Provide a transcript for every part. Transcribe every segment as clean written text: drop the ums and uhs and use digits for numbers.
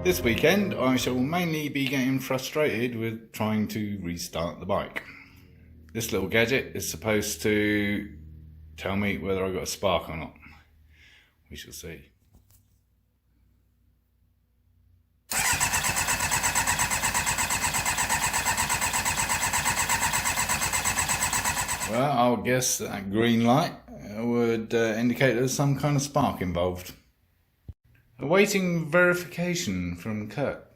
This weekend I shall mainly be getting frustrated with trying to restart the bike. This little gadget is supposed to tell me whether I've got a spark or not. We shall see. Well, I'll guess that green light would indicate there's some kind of spark involved. Awaiting verification from Kurt.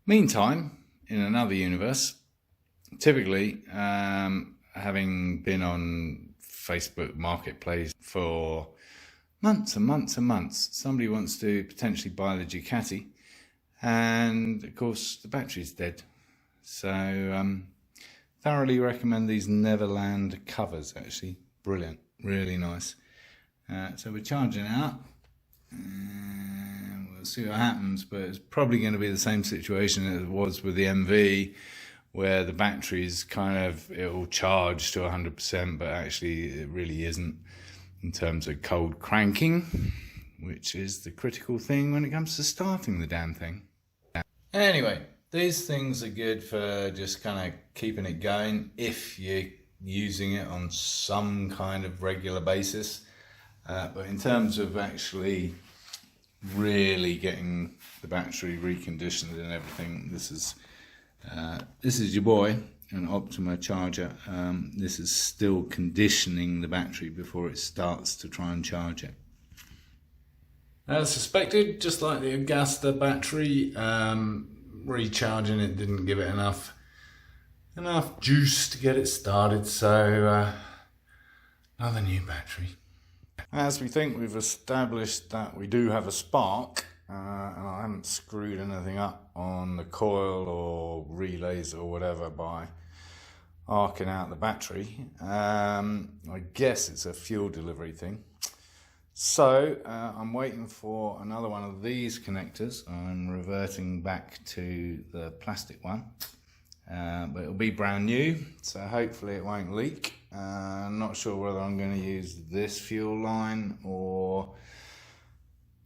Meantime, in another universe, typically, having been on Facebook Marketplace for months and months and months, somebody wants to potentially buy the Ducati, and of course the battery's dead. So thoroughly recommend these Neverland covers, actually. Brilliant, really nice. So we're charging it up. We'll see what happens, but it's probably going to be the same situation as it was with the MV, where the battery's it'll charge to 100%, but actually it really isn't in terms of cold cranking, which is the critical thing when it comes to starting the damn thing. Anyway, these things are good for just kind of keeping it going if you're using it on some kind of regular basis. But in terms of actually really getting the battery reconditioned and everything, this is your boy, an Optima charger. This is still conditioning the battery before it starts to try and charge it. As suspected, just like the Agusta battery, recharging it didn't give it enough juice to get it started, so another new battery. As we think we've established that we do have a spark, and I haven't screwed anything up on the coil or relays or whatever by arcing out the battery, I guess it's a fuel delivery thing. So I'm waiting for another one of these connectors. I'm reverting back to the plastic one, but it'll be brand new, so hopefully it won't leak. I'm not sure whether I'm going to use this fuel line or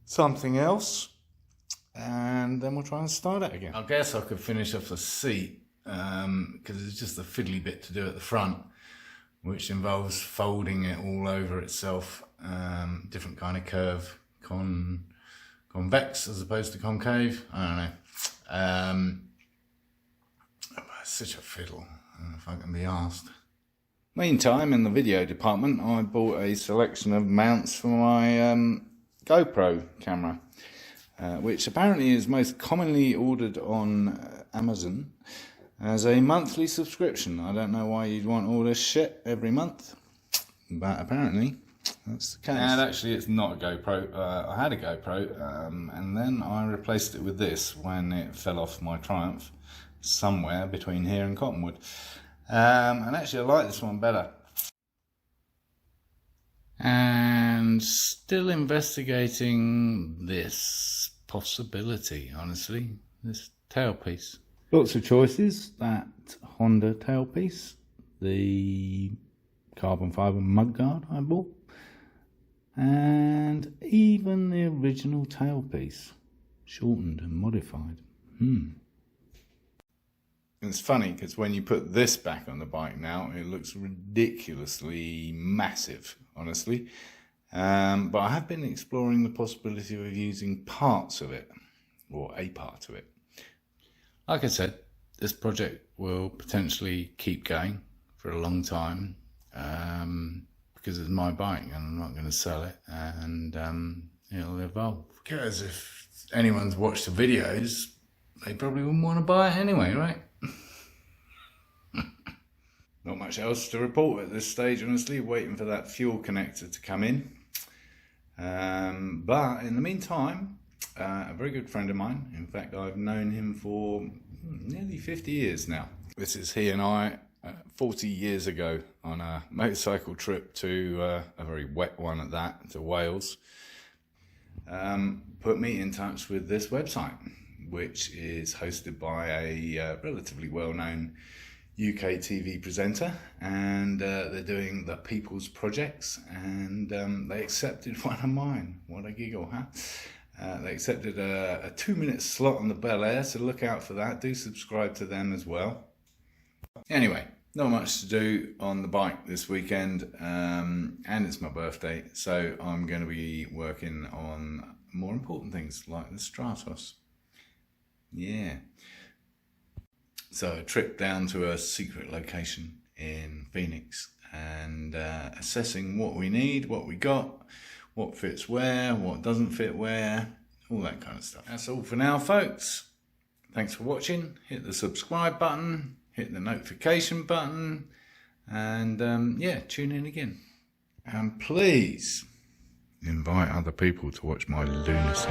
something else, and then we'll try and start it again. I guess I could finish off the seat because it's just the fiddly bit to do at the front, which involves folding it all over itself, different kind of curve, convex as opposed to concave. I don't know. It's such a fiddle, I don't know if I can be asked. Meantime, in the video department, I bought a selection of mounts for my GoPro camera, which apparently is most commonly ordered on Amazon as a monthly subscription. I don't know why you'd want all this shit every month, but apparently that's the case. And actually it's not a GoPro. I had a GoPro and then I replaced it with this when it fell off my Triumph somewhere between here and Cottonwood. And actually I like this one better. And still investigating this possibility, honestly, this tailpiece. Lots of choices. That Honda tailpiece, the carbon fibre mudguard I bought, and even the original tailpiece, shortened and modified. It's funny because when you put this back on the bike now, it looks ridiculously massive, honestly. But I have been exploring the possibility of using parts of it, or a part of it. Like I said, this project will potentially keep going for a long time because it's my bike and I'm not going to sell it, and it'll evolve. Because if anyone's watched the videos, they probably wouldn't want to buy it anyway, right? Not much else to report at this stage, honestly, waiting for that fuel connector to come in. But in the meantime, a very good friend of mine, in fact I've known him for nearly 50 years now. This is he and I 40 years ago on a motorcycle trip to a very wet one at that, to Wales. Put me in touch with this website, which is hosted by a relatively well-known UK TV presenter, and they're doing the People's Projects, and they accepted one of mine. What a giggle, huh? They accepted a 2-minute slot on the Bel Air, so look out for that. Do subscribe to them as well. Anyway, not much to do on the bike this weekend, and it's my birthday, so I'm going to be working on more important things like the Stratos. Yeah. So a trip down to a secret location in Phoenix and assessing what we need, what we got, what fits where, what doesn't fit where, all that kind of stuff. That's all for now, folks. Thanks for watching. Hit the subscribe button, hit the notification button, and yeah, tune in again. And please invite other people to watch my lunacy.